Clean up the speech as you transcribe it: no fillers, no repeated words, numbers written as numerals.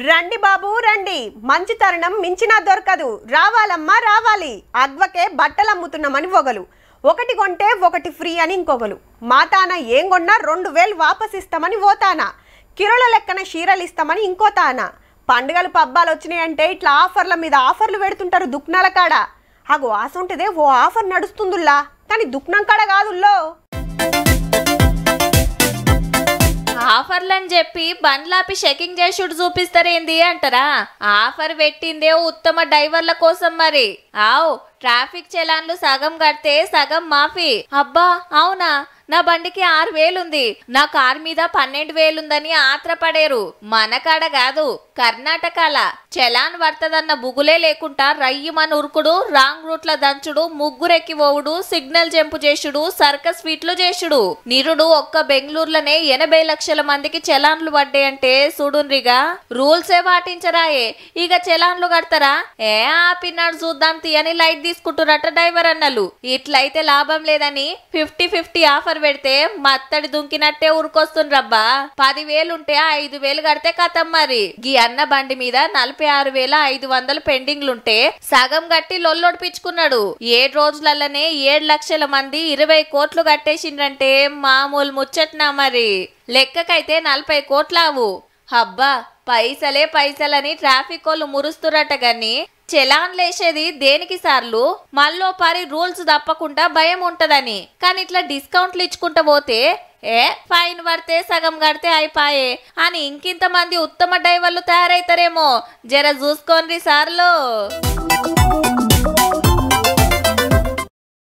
రండి బాబు రండి, మంచి తరుణం మించినా దొరకదు. రావాలమ్మా రావాలి, అగ్వకే బట్టలు అమ్ముతున్నామని ఒకలు, ఒకటి కొంటే ఒకటి ఫ్రీ అని ఇంకొకలు, మా తాన ఏం కొన్నా 2000 వాపస్ ఇస్తామని ఓ తాన, కిలోల లెక్కన చీరలు ఇస్తామని ఇంకో తాన. పండుగలు పబ్బాలు వచ్చినాయంటే ఇట్లా ఆఫర్ల మీద ఆఫర్లు పెడుతుంటారు దుక్నాల కాడ. అగో ఆసంటదే ఓ ఆఫర్ నడుస్తుందిలా, కానీ దుక్నం కాడ కాదుల్లో. ఆఫర్లని చెప్పి బండ్లాపి చెకింగ్ చేసుడు చూపిస్తారేంది అంటారా? ఆఫర్ పెట్టిందే ఉత్తమ డ్రైవర్ల కోసం మరి. ఆవ్ ట్రాఫిక్ చలాన్లు సగం కడితే సగం మాఫీ. అబ్బా అవునా, నా బండికి 6000 ఉంది, నా కార్ మీద 12000 ఉందని ఆత్రపడేరు. మన కాడ కాదు, కర్ణాటకల చలాన్ పడుతుందన్న బుగులే లేకుండా రయ్యమని ఉరుకుడు, రాంగ్ రూట్ల దంచుడు, ముగ్గురెక్కి పోవుడు, సిగ్నల్ జంపు చేసుడు, సర్కస్ ఫీట్లు చేసుడు. నిరుడు ఒక్క బెంగళూరులోనే 80 లక్షల మందికి చలాన్లు పడ్డాయంటే చూడుండ్రిగా. రూల్సే పాటించరాయే, ఇక చలాన్లు కడతారా? ఆపిన్నాడు చూద్దాం తీయని లైట్ తీసుకుంటున్నట్ట డ్రైవర్ అన్నలు. ఇట్లయితే లాభం లేదని 50-50 ఆఫర్ పెడితే మత్తడి దుంకినట్టే ఉరుకొస్తుండ్రబ్బా. 10,000 ఉంటే 5,000 కడితే కథం మరి. గీ అన్న బండి మీద 46,500 పెండింగ్లుంటే సగం కట్టి లొల్లొడిపించుకున్నాడు. 7 రోజులల్లనే 7 లక్షల మంది 20 కోట్లు కట్టేసిండ్రంటే మామూలు ముచ్చట్నా మరి. లెక్కకైతే 40 కోట్లావు. హబ్బా పైసలే పైసలని ట్రాఫిక్ వాళ్ళు మురుస్తురట గాని చలాన్ లేసేది దేనికి సార్లు? మళ్ళో పరి రూల్స్ తప్పకుండా భయం ఉంటదని. కానీ ఇట్లా డిస్కౌంట్లు ఇచ్చుకుంటా పోతే ఫైన్ పడితే సగం కడితే అయిపాయే అని ఇంకింత మంది ఉత్తమ డ్రైవర్లు తయారైతారేమో. జర చూసుకోండి సార్లు.